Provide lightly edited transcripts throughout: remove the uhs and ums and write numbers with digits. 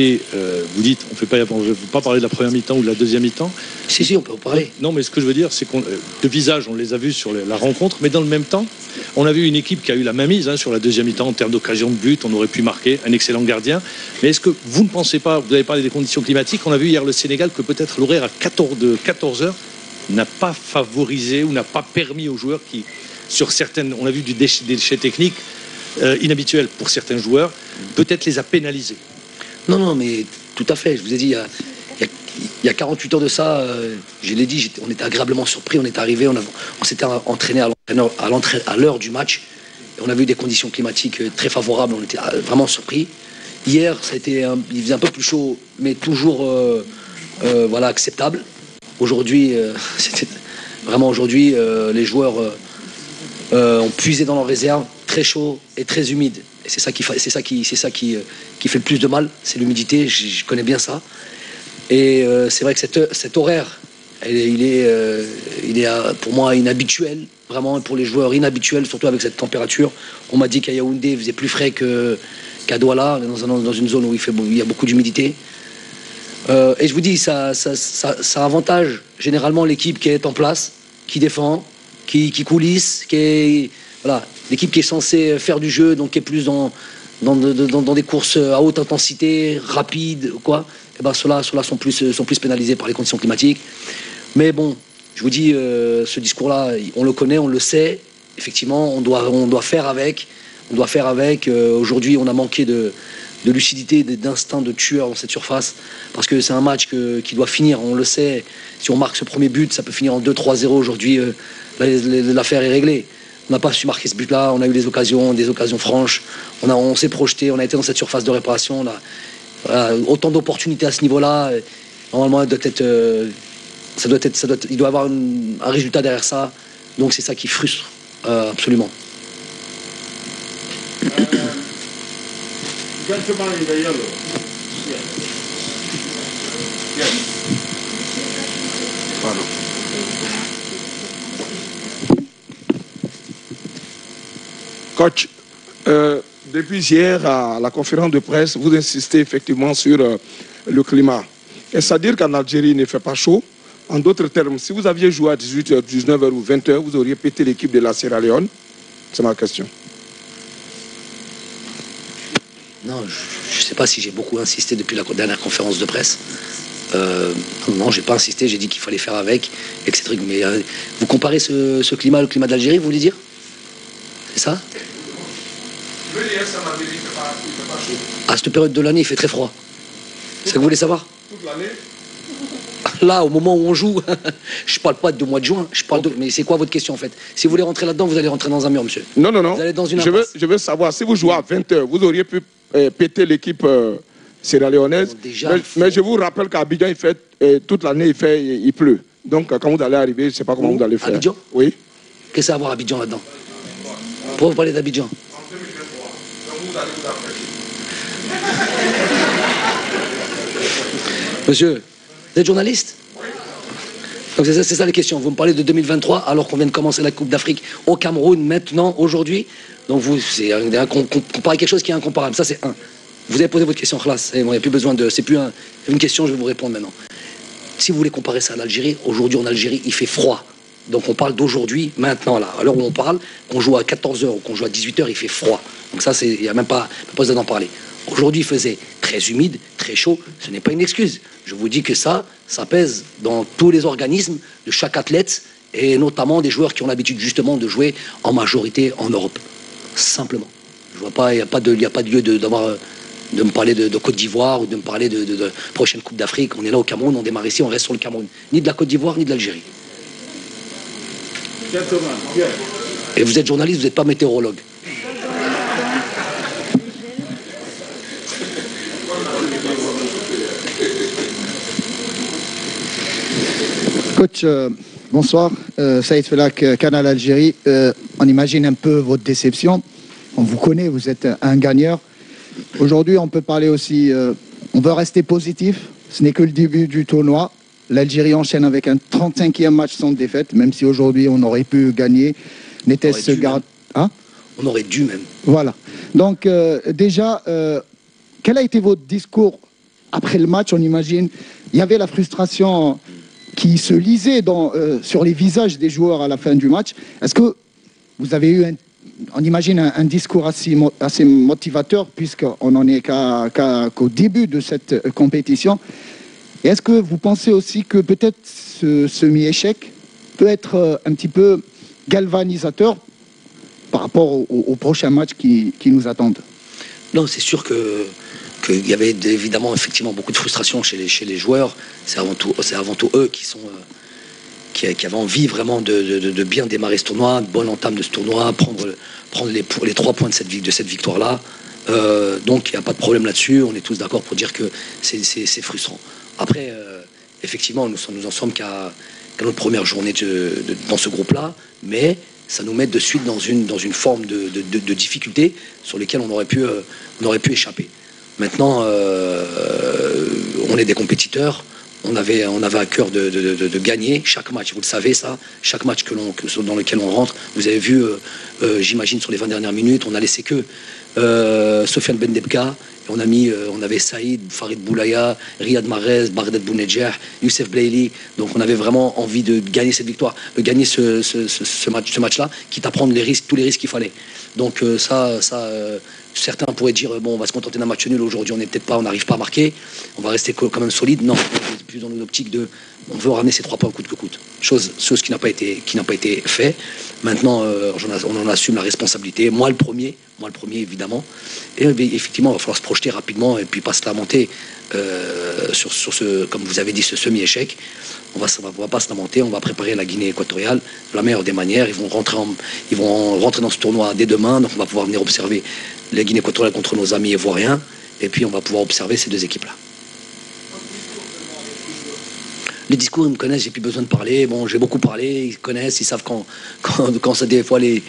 vous dites, on ne veut pas parler de la première mi-temps ou de la deuxième mi-temps. Si, on peut en parler. Non, mais ce que je veux dire, c'est qu'on de visage, on les a vus sur la rencontre, mais dans le même temps, on a vu une équipe qui a eu la mainmise sur la deuxième mi-temps en termes d'occasion de but. On aurait pu marquer un excellent gardien. Mais est-ce que vous ne pensez pas, vous avez parlé des conditions climatiques, on a vu hier le Sénégal que peut-être l'horaire de 14 heures n'a pas favorisé ou n'a pas permis aux joueurs qui, sur certaines, on a vu des déchets techniques inhabituels pour certains joueurs, peut-être les a pénalisés. Non, mais tout à fait. Je vous ai dit, il y a 48 heures de ça, je l'ai dit, on était agréablement surpris. On est arrivé, on s'était entraîné à l'heure du match. Et on a vu des conditions climatiques très favorables. On était vraiment surpris. Hier, il faisait un peu plus chaud, mais toujours voilà, acceptable. Aujourd'hui, les joueurs ont puisé dans leurs réserves, très chaud et très humide. Et c'est ça qui fait le plus de mal, c'est l'humidité. Je connais bien ça. Et c'est vrai que cet horaire, il est pour moi inhabituel, vraiment pour les joueurs inhabituel, surtout avec cette température. On m'a dit qu'à Yaoundé, il faisait plus frais qu'à Douala, dans une zone où il y a beaucoup d'humidité. Et je vous dis, ça avantage généralement l'équipe qui est en place, qui défend, qui coulisse, voilà, l'équipe qui est censée faire du jeu, donc qui est plus dans des courses à haute intensité, rapides, quoi. Et ben ceux-là sont plus pénalisés par les conditions climatiques. Mais bon, je vous dis, ce discours-là, on le connaît, on le sait. Effectivement, on doit faire avec. Aujourd'hui, on a manqué de lucidité, d'instinct de tueur dans cette surface, parce que c'est un match qui doit finir, on le sait. Si on marque ce premier but, ça peut finir en 2-3-0. Aujourd'hui, l'affaire est réglée. On n'a pas su marquer ce but-là, on a eu des occasions franches, on s'est projeté, on a été dans cette surface de réparation. Autant d'opportunités à ce niveau-là. Normalement, il doit y avoir un résultat derrière ça. Donc c'est ça qui frustre absolument. Coach, depuis hier à la conférence de presse, vous insistez effectivement sur le climat. Est-ce à dire qu'en Algérie, il ne fait pas chaud? En d'autres termes, si vous aviez joué à 18h, 19h ou 20h, vous auriez pété l'équipe de la Sierra Leone? C'est ma question. Non, je ne sais pas si j'ai beaucoup insisté depuis la dernière conférence de presse. Non, j'ai pas insisté, j'ai dit qu'il fallait faire avec, etc. Mais vous comparez ce climat au climat d'Algérie, vous voulez dire? C'est ça? À cette période de l'année, il fait très froid. C'est ce que vous voulez savoir? Toute l'année? Là, au moment où on joue, je parle pas du mois de juin, mais c'est quoi votre question en fait? Si vous voulez rentrer là-dedans, vous allez rentrer dans un mur, monsieur. Non. Vous allez dans une je veux savoir, si vous jouez à 20h, vous auriez pu péter l'équipe sierra-léonaise. Mais je vous rappelle qu'à Abidjan, il fait, toute l'année, il pleut. Donc, quand vous allez arriver, je ne sais pas comment vous allez faire. Abidjan? Oui. Qu'est-ce que ça a à voir Abidjan là-dedans? Pourquoi vous parlez d'Abidjan? Monsieur, vous êtes journaliste? Donc c'est ça les questions. Vous me parlez de 2023 alors qu'on vient de commencer la Coupe d'Afrique au Cameroun maintenant, aujourd'hui. Donc c'est comparer quelque chose qui est incomparable. Ça c'est un. Vous avez posé votre question, classe. Il n'y a plus besoin de. C'est plus une question, je vais vous répondre maintenant. Si vous voulez comparer ça à l'Algérie, aujourd'hui en Algérie, il fait froid. Donc on parle d'aujourd'hui, maintenant, là. À l'heure où on parle, qu'on joue à 14h ou qu'on joue à 18h, il fait froid. Donc ça, il n'y a même pas besoin d'en parler. Aujourd'hui, il faisait très humide, très chaud. Ce n'est pas une excuse. Je vous dis que ça pèse dans tous les organismes de chaque athlète, et notamment des joueurs qui ont l'habitude justement de jouer en majorité en Europe. Simplement. Je vois pas, il n'y a pas de lieu de me parler de Côte d'Ivoire ou de me parler de prochaine Coupe d'Afrique. On est là au Cameroun, on démarre ici, on reste sur le Cameroun. Ni de la Côte d'Ivoire, ni de l'Algérie. Et vous êtes journaliste, vous n'êtes pas météorologue. Coach, bonsoir. Saïd Felak, Canal Algérie. On imagine un peu votre déception. On vous connaît, vous êtes un gagneur. Aujourd'hui, on peut parler aussi... on veut rester positif. Ce n'est que le début du tournoi. L'Algérie enchaîne avec un 35e match sans défaite, même si aujourd'hui on aurait pu gagner. N'était-ce hein? On aurait dû même. Voilà. Donc déjà, quel a été votre discours après le match, on imagine, il y avait la frustration qui se lisait sur les visages des joueurs à la fin du match. Est-ce que vous avez eu, on imagine, un discours assez motivateur, puisqu'on n'en est qu'au début de cette compétition? Et est-ce que vous pensez aussi que peut-être ce semi-échec peut être un petit peu galvanisateur par rapport aux prochains matchs qui nous attendent? Non, c'est sûr qu'il y avait évidemment effectivement beaucoup de frustration chez les joueurs. C'est avant tout eux qui avaient envie vraiment de bien démarrer ce tournoi, de bonne entame de ce tournoi, prendre les 3 points de cette victoire-là. Donc il n'y a pas de problème là-dessus. On est tous d'accord pour dire que c'est frustrant. Après, effectivement, nous en sommes qu'à notre première journée dans ce groupe-là, mais ça nous met de suite dans une forme de difficulté sur lesquelles on aurait pu échapper. Maintenant, on est des compétiteurs. On avait à cœur de gagner chaque match. Vous le savez, ça. Chaque match dans lequel on rentre. Vous avez vu, j'imagine, sur les 20 dernières minutes, on n'a laissé que Sofiane Bendebka. On avait Saïd, Farid Boulaya, Riyad Mahrez, Baghdad Bounedjah, Youssef Blaili. Donc on avait vraiment envie de gagner cette victoire, de gagner ce match-là, quitte à prendre tous les risques qu'il fallait. Donc certains pourraient dire bon, on va se contenter d'un match nul aujourd'hui, on n'arrive pas à marquer, on va rester quand même solide. Non, on est plus dans une optique on veut ramener ces 3 points coûte que coûte. Chose qui n'a pas été fait. Maintenant, on en assume la responsabilité. Moi le premier évidemment. Et effectivement, il va falloir se projeter rapidement et puis pas se lamenter sur ce, comme vous avez dit, ce semi-échec. On va pas se lamenter, on va préparer la Guinée équatoriale de la meilleure des manières. Ils vont rentrer dans ce tournoi dès demain, donc on va pouvoir venir observer la Guinée équatoriale contre nos amis ivoiriens, et puis on va pouvoir observer ces 2 équipes-là. Les discours, ils me connaissent, j'ai plus besoin de parler. Bon, j'ai beaucoup parlé, ils connaissent, ils savent quand ça, des fois les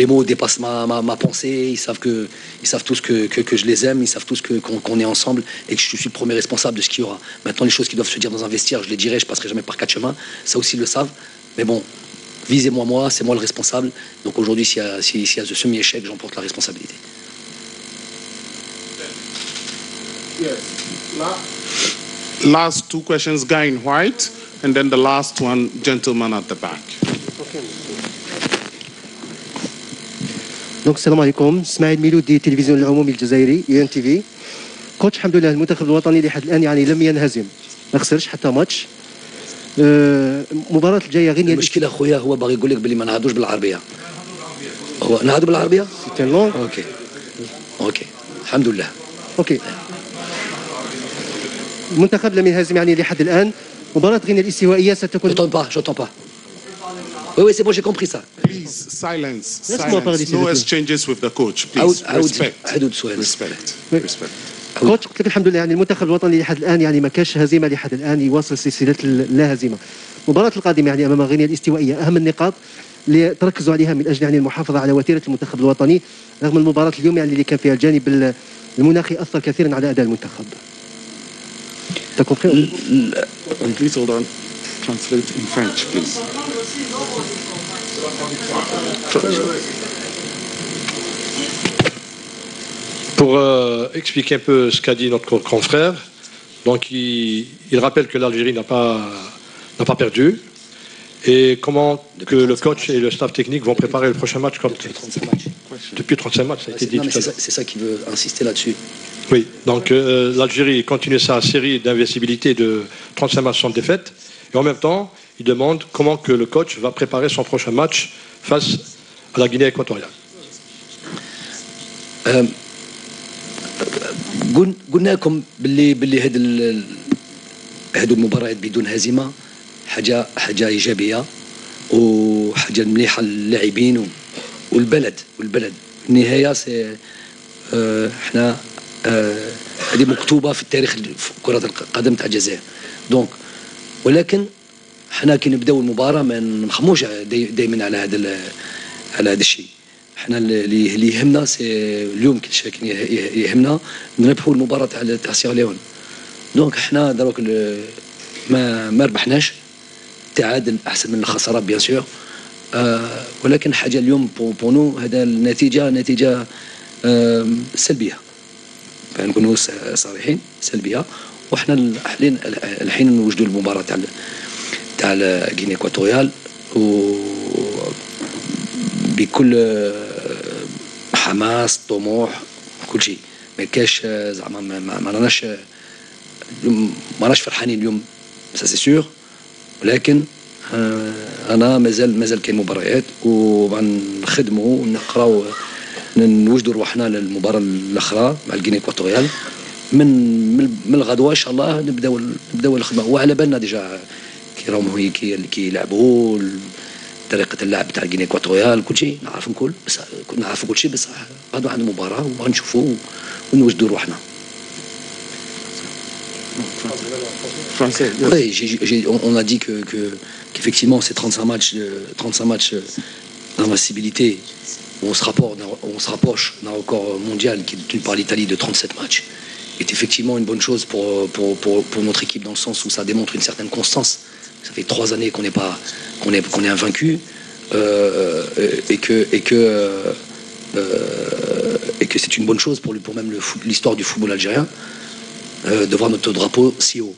mots dépassent ma pensée, ils savent tous que je les aime, ils savent tous qu'on est ensemble et que je suis le premier responsable de ce qu'il y aura. Maintenant, les choses qui doivent se dire dans un vestiaire, je les dirai, je passerai jamais par 4 chemins. Ça aussi, ils le savent. Mais bon, visez-moi, c'est moi le responsable. Donc aujourd'hui, s'il y a ce semi-échec, j'emporte la responsabilité. Yes. Last 2 questions, guy in white, and then the last one, gentleman at the back. دونك السلام عليكم. اسماعيل ميلودي، التلفزيون العمومي الجزائري UNTV. كوتش، الحمد لله المنتخب الوطني لحد الان يعني لم ينهزم، ما خسرش حتى ماتش. المباراة الجاية غينيا. المشكلة خويا هو باغي يقول لك بلي ما نهضوش بالعربية. هو نهضوا بالعربية؟ سي لونغ. اوكي الحمد لله. اوكي. المنتخب لم ينهزم يعني لحد الآن. مباراة غينيا الاستوائية ستكون. J'entends pas. Oui, c'est bon, j'ai compris ça. Please, silence. No exchanges with the coach. Please, respect. كوتش، قلت لك الحمد لله يعني المنتخب الوطني لحد الآن يعني ما كاش هزيمة لحد الآن، يواصل سلسلة اللا هزيمة. المباراة القادمة يعني أمام غينيا الاستوائية أهم النقاط اللي تركزوا عليها من أجل يعني المحافظة على وتيرة المنتخب الوطني، رغم المباراة اليوم يعني اللي كان فيها الجانب المناخي أثر كثيرا على أداء المنتخب. T'as compris? Please hold on. Translate in French, please. Pour expliquer un peu ce qu'a dit notre confrère, donc il rappelle que l'Algérie n'a pas perdu, et comment que le coach et le staff technique vont préparer le prochain match comme depuis 35 matchs, ça a été dit. C'est ça qui veut insister là-dessus. Oui, donc l'Algérie continue sa série d'invincibilité de 35 matchs sans défaite, et en même temps, il demande comment que le coach va préparer son prochain match face à la Guinée équatoriale. قلنا لكم باللي هذو المباريات بدون هزيمه حاجه ايجابيه وحاجه مليحه للاعبين والبلد النهايه احنا هذه مكتوبه في التاريخ في كره القدم تاع الجزائر. دونك ولكن حنا كي نبداو المباراه ما نخموش دائما على هذا الشيء. حنا اللي يهمنا اليوم كي يهمنا نربحوا المباراه تاع سيراليون. دونك حنا دروك ما ربحناش، تعادل احسن من الخساره بيان سور، ولكن حاجه اليوم بونو هذا نتيجه سلبيه، نكونوا صريحين، سلبيه. وإحنا الحين نوجدوا المباراة تاع غينيا إكواتوريال بكل حماس طموح كل شيء. ما كاش زعما ما راناش فرحانين اليوم سا سي سور، ولكن انا مازال كاين مباريات وغنخدموا ونقراو نوجدوا روحنا للمباراه الاخرى مع الغينيا إكواتوريال. من الغدوه ان شاء الله نبداو الخدمه، وعلى بالنا ديجا كي راهم كيلعبوا طريقه اللعب تاع الغينيا إكواتوريال كل شيء نعرفوا كل شيء، بس غدوه عندنا مباراه وغنشوفوا ونوجدوا روحنا. Oui, on a dit qu'effectivement ces 35 matchs d'invincibilité, on se rapproche d'un record mondial qui est détenu par l'Italie de 37 matchs, est effectivement une bonne chose pour notre équipe, dans le sens où ça démontre une certaine constance. Ça fait 3 années qu'on est invaincu, et que c'est une bonne chose pour même l'histoire du football algérien, de voir notre drapeau si haut.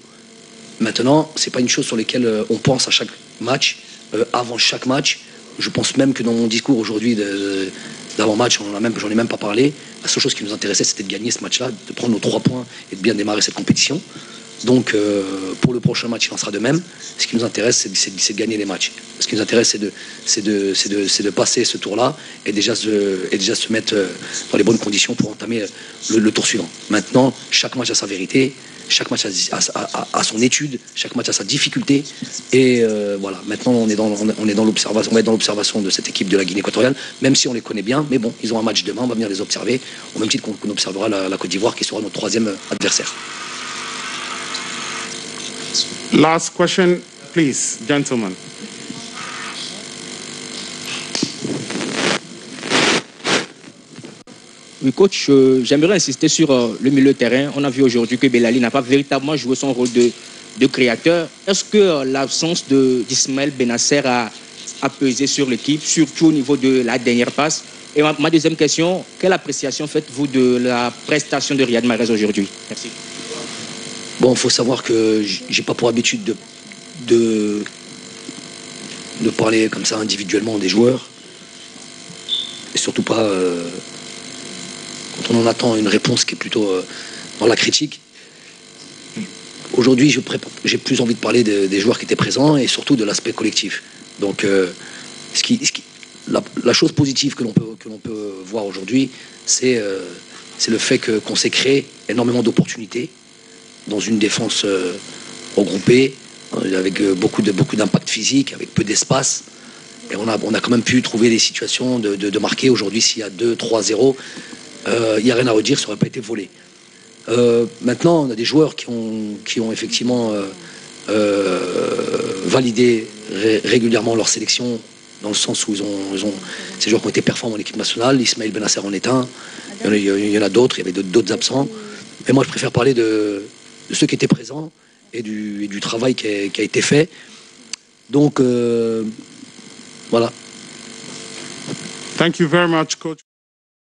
Maintenant, c'est pas une chose sur laquelle on pense à chaque match, avant chaque match. Je pense même que dans mon discours aujourd'hui d'avant-match, j'en ai même pas parlé. La seule chose qui nous intéressait, c'était de gagner ce match-là, de prendre nos 3 points et de bien démarrer cette compétition. Donc, pour le prochain match, il en sera de même. Ce qui nous intéresse, c'est de gagner les matchs. Ce qui nous intéresse, c'est de passer ce tour-là et déjà se mettre dans les bonnes conditions pour entamer le tour suivant. Maintenant, chaque match a sa vérité, chaque match a son étude, chaque match a sa difficulté. Et voilà, maintenant, on va être dans l'observation de cette équipe de la Guinée équatoriale, même si on les connaît bien. Mais bon, ils ont un match demain, on va venir les observer, au même titre qu'on observera la Côte d'Ivoire, qui sera notre 3e adversaire. Last question, please, gentlemen. Oui, coach, j'aimerais insister sur le milieu de terrain. On a vu aujourd'hui que Belali n'a pas véritablement joué son rôle de créateur. Est-ce que l'absence d'Ismaël Benasser a pesé sur l'équipe, surtout au niveau de la dernière passe? Et ma deuxième question, quelle appréciation faites-vous de la prestation de Riyad Mahrez aujourd'hui? Merci. Bon, il faut savoir que j'ai pas pour habitude de parler comme ça individuellement des joueurs, et surtout pas quand on en attend une réponse qui est plutôt dans la critique. Aujourd'hui, j'ai plus envie de parler des joueurs qui étaient présents et surtout de l'aspect collectif. Donc, la chose positive que l'on peut voir aujourd'hui, c'est le fait qu'on s'est créé énormément d'opportunités dans une défense regroupée, avec beaucoup d'impact physique, avec peu d'espace. Et on a quand même pu trouver des situations de marquer. Aujourd'hui, s'il y a 2-3-0, il n'y a rien à redire, ça n'aurait pas été volé. Maintenant, on a des joueurs qui ont effectivement validé régulièrement leur sélection, dans le sens où ces joueurs qui ont été performants en équipe nationale. Ismaël Benasser en est un. Il y en a d'autres, il y avait d'autres absents. Mais moi, je préfère parler de ceux qui étaient présents et du travail qui a été fait. Donc, voilà. Thank you very much, coach.